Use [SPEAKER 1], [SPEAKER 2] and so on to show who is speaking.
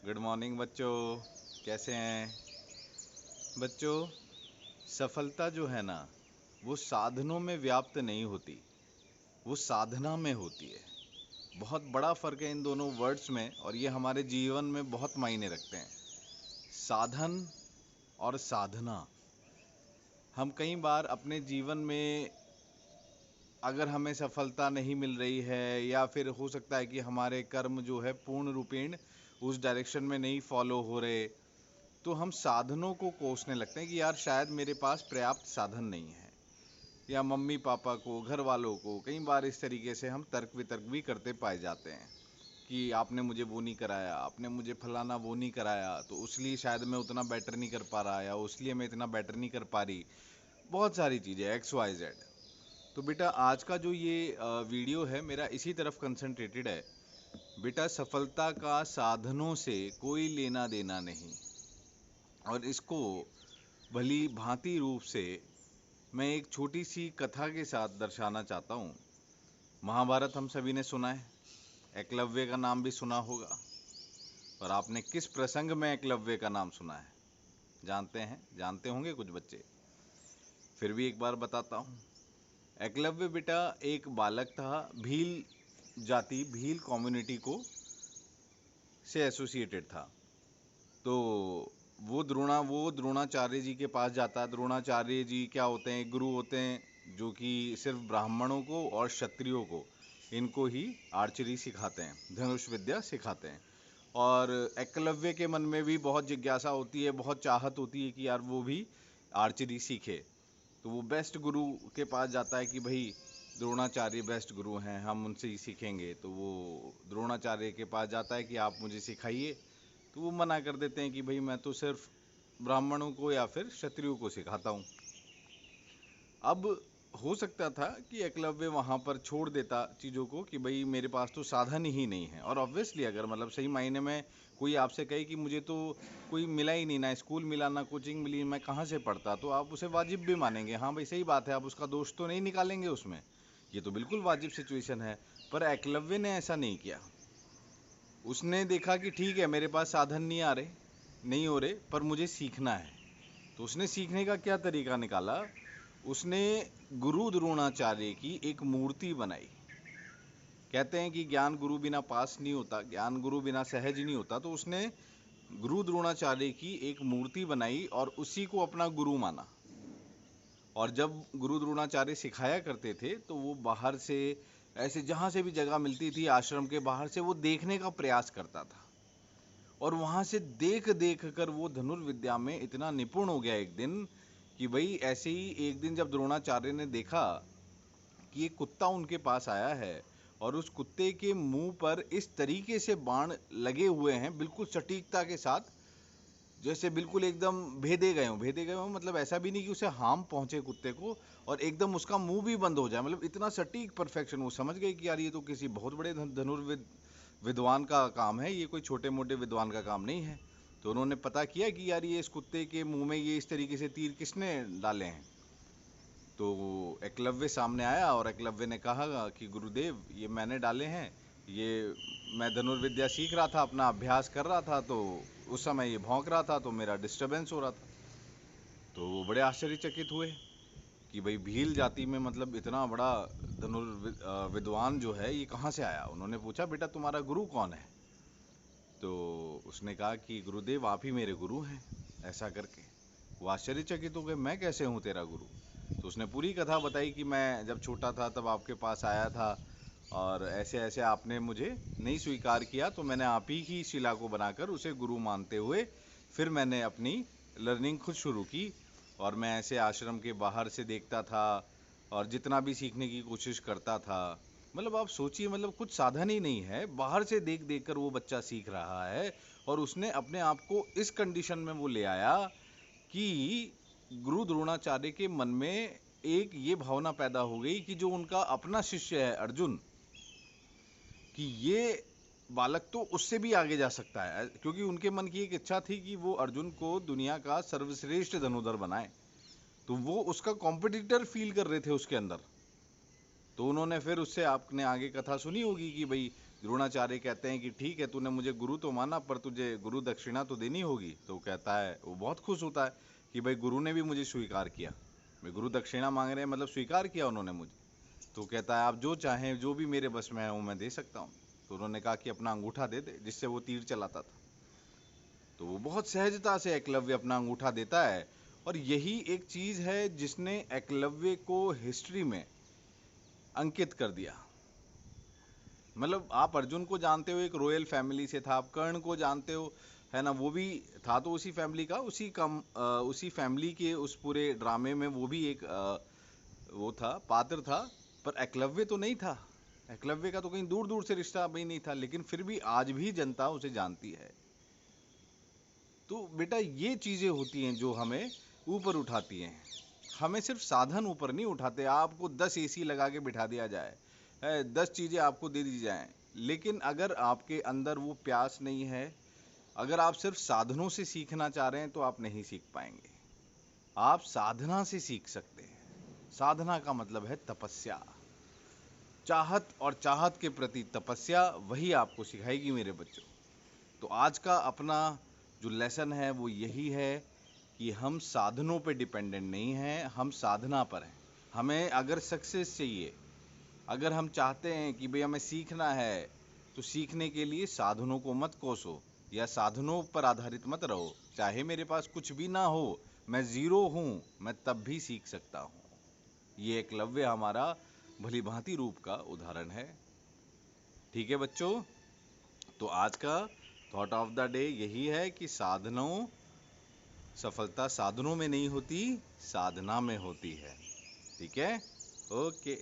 [SPEAKER 1] Good morning बच्चों। कैसे हैं बच्चों? सफलता जो है ना, वो साधनों में व्याप्त नहीं होती, वो साधना में होती है। बहुत बड़ा फर्क है इन दोनों वर्ड्स में, और ये हमारे जीवन में बहुत मायने रखते हैं। साधन और साधना। हम कई बार अपने जीवन में अगर हमें सफलता नहीं मिल रही है, या फिर हो सकता है कि हमारे कर्म जो है पूर्ण रूपेण उस डायरेक्शन में नहीं फॉलो हो रहे, तो हम साधनों को कोसने लगते हैं कि यार शायद मेरे पास पर्याप्त साधन नहीं है। या मम्मी पापा को, घर वालों को कई बार इस तरीके से हम तर्क वितर्क भी करते पाए जाते हैं कि आपने मुझे वो नहीं कराया, आपने मुझे फलाना वो नहीं कराया, तो उसलिए शायद मैं उतना बेटर नहीं कर पा रहा, या उसलिए मैं इतना बेटर नहीं कर पा रही। बहुत सारी चीज़ें एक्स वाई जेड। तो बेटा आज का जो ये वीडियो है मेरा इसी तरफ कंसंट्रेटेड है। बेटा सफलता का साधनों से कोई लेना देना नहीं, और इसको भली भांति रूप से मैं एक छोटी सी कथा के साथ दर्शाना चाहता हूँ। महाभारत हम सभी ने सुना है, एकलव्य का नाम भी सुना होगा। और आपने किस प्रसंग में एकलव्य का नाम सुना है जानते हैं? जानते होंगे कुछ बच्चे, फिर भी एक बार बताता हूँ। एकलव्य बेटा एक बालक था, भील जाति, भील कम्युनिटी को से एसोसिएटेड था। तो वो द्रोणाचार्य जी के पास जाता है। द्रोणाचार्य जी क्या होते हैं? गुरु होते हैं, जो कि सिर्फ ब्राह्मणों को और क्षत्रियों को, इनको ही आर्चरी सिखाते हैं, धनुष विद्या सिखाते हैं। और एकलव्य के मन में भी बहुत जिज्ञासा होती है, बहुत चाहत होती है कि यार वो भी आर्चरी सीखे। तो वो बेस्ट गुरु के पास जाता है कि भाई द्रोणाचार्य बेस्ट गुरु हैं, हम उनसे ही सीखेंगे। तो वो द्रोणाचार्य के पास जाता है कि आप मुझे सिखाइए। तो वो मना कर देते हैं कि भाई मैं तो सिर्फ ब्राह्मणों को या फिर क्षत्रियों को सिखाता हूँ। अब हो सकता था कि एकलव्य वहाँ पर छोड़ देता चीज़ों को कि भाई मेरे पास तो साधन ही नहीं है। और ऑब्वियसली अगर मतलब सही मायने में कोई आपसे कहे कि मुझे तो कोई मिला ही नहीं, ना स्कूल मिला ना कोचिंग मिली, मैं कहाँ से पढ़ता, तो आप उसे वाजिब भी मानेंगे। हाँ भाई सही बात है, आप उसका दोष तो नहीं निकालेंगे उसमें, ये तो बिल्कुल वाजिब सिचुएशन है। पर एकलव्य ने ऐसा नहीं किया। उसने देखा कि ठीक है मेरे पास साधन नहीं आ रहे, नहीं हो रहे, पर मुझे सीखना है। तो उसने सीखने का क्या तरीका निकाला? उसने गुरु द्रोणाचार्य की एक मूर्ति बनाई। कहते हैं कि ज्ञान गुरु बिना पास नहीं होता, ज्ञान गुरु बिना सहज नहीं होता। तो उसने गुरु द्रोणाचार्य की एक मूर्ति बनाई और उसी को अपना गुरु माना। और जब गुरु द्रोणाचार्य सिखाया करते थे तो वो बाहर से, ऐसे जहाँ से भी जगह मिलती थी आश्रम के बाहर से, वो देखने का प्रयास करता था। और वहाँ से देख देख कर वो धनुर्विद्या में इतना निपुण हो गया एक दिन कि भाई ऐसे ही एक दिन जब द्रोणाचार्य ने देखा कि एक कुत्ता उनके पास आया है और उस कुत्ते के मुंह पर इस तरीके से बाण लगे हुए हैं, बिल्कुल सटीकता के साथ, जैसे बिल्कुल एकदम भेदे गए हों। मतलब ऐसा भी नहीं कि उसे हार्म पहुंचे कुत्ते को, और एकदम उसका मुंह भी बंद हो जाए, मतलब इतना सटीक परफेक्शन। वो समझ गए कि यार ये तो किसी बहुत बड़े धनुर्विद विद्वान का काम है, ये कोई छोटे मोटे विद्वान का काम नहीं है। तो उन्होंने पता किया कि यार ये इस कुत्ते के मुंह में ये इस तरीके से तीर किसने डाले हैं। तो एकलव्य सामने आया और एकलव्य ने कहा कि गुरुदेव ये मैंने डाले हैं, ये मैं धनुर्विद्या सीख रहा था, अपना अभ्यास कर रहा था, तो उस समय ये भौंक रहा था तो मेरा डिस्टरबेंस हो रहा था। तो वो बड़े आश्चर्यचकित हुए कि भाई भील जाति में मतलब इतना बड़ा धनुर्विद्वान जो है ये कहाँ से आया। उन्होंने पूछा बेटा तुम्हारा गुरु कौन है? तो उसने कहा कि गुरुदेव आप ही मेरे गुरु हैं, ऐसा करके। वो आश्चर्यचकित हो गए, मैं कैसे हूँ तेरा गुरु? तो उसने पूरी कथा बताई कि मैं जब छोटा था तब आपके पास आया था, और ऐसे ऐसे आपने मुझे नहीं स्वीकार किया, तो मैंने आप ही की शिला को बनाकर उसे गुरु मानते हुए फिर मैंने अपनी लर्निंग खुद शुरू की। और मैं ऐसे आश्रम के बाहर से देखता था और जितना भी सीखने की कोशिश करता था। मतलब आप सोचिए, मतलब कुछ साधन ही नहीं है, बाहर से देख देख कर वो बच्चा सीख रहा है। और उसने अपने आप को इस कंडीशन में वो ले आया कि गुरु द्रोणाचार्य के मन में एक ये भावना पैदा हो गई कि जो उनका अपना शिष्य है अर्जुन, कि ये बालक तो उससे भी आगे जा सकता है। क्योंकि उनके मन की एक इच्छा थी कि वो अर्जुन को दुनिया का सर्वश्रेष्ठ धनुधर बनाए, तो वो उसका कॉम्पिटिटर फील कर रहे थे उसके अंदर। तो उन्होंने फिर उससे, आपने आगे कथा सुनी होगी कि भाई द्रोणाचार्य कहते हैं कि ठीक है, तूने मुझे गुरु तो माना, पर तुझे गुरु दक्षिणा तो देनी होगी। तो वो कहता है, वो बहुत खुश होता है कि भाई गुरु ने भी मुझे स्वीकार किया, मैं गुरु दक्षिणा मांग रहे हैं मतलब स्वीकार किया उन्होंने मुझे। तो कहता है आप जो चाहें, जो भी मेरे बस में है वो मैं दे सकता हूँ। तो उन्होंने कहा कि अपना अंगूठा दे दे, जिससे वो तीर चलाता था। तो वो बहुत सहजता से एकलव्य अपना अंगूठा देता है। और यही एक चीज है जिसने एकलव्य को हिस्ट्री में अंकित कर दिया। मतलब आप अर्जुन को जानते हो, एक रॉयल फैमिली से था, आप कर्ण को जानते हो, है ना, वो भी था तो उसी फैमिली का, उसी फैमिली के उस पूरे ड्रामे में वो भी एक वो था, पात्र था। पर एकलव्य तो नहीं था। एकलव्य का तो कहीं दूर दूर से रिश्ता भी नहीं था, लेकिन फिर भी आज भी जनता उसे जानती है। तो बेटा ये चीजें होती हैं जो हमें ऊपर उठाती हैं। हमें सिर्फ साधन ऊपर नहीं उठाते। आपको 10 एसी लगा के बिठा दिया जाए, 10 चीजें आपको दे दी जाएं, लेकिन अगर आपके अंदर वो प्यास नहीं है, अगर आप सिर्फ साधनों से सीखना चाह रहे हैं तो आप नहीं सीख पाएंगे। आप साधना से सीख सकते हैं। साधना का मतलब है तपस्या। चाहत, और चाहत के प्रति तपस्या, वही आपको सिखाएगी मेरे बच्चों। तो आज का अपना जो लेसन है वो यही है कि हम साधनों पे डिपेंडेंट नहीं हैं, हम साधना पर हैं। हमें अगर सक्सेस चाहिए, अगर हम चाहते हैं कि भाई हमें सीखना है, तो सीखने के लिए साधनों को मत कोसो या साधनों पर आधारित मत रहो। चाहे मेरे पास कुछ भी ना हो, मैं जीरो हूं, मैं तब भी सीख सकता हूं। ये एकलव्य हमारा भली भांति रूप का उदाहरण है। ठीक है बच्चों, तो आज का थॉट ऑफ द डे यही है कि सफलता साधनों में नहीं होती, साधना में होती है। ठीक है, ओके।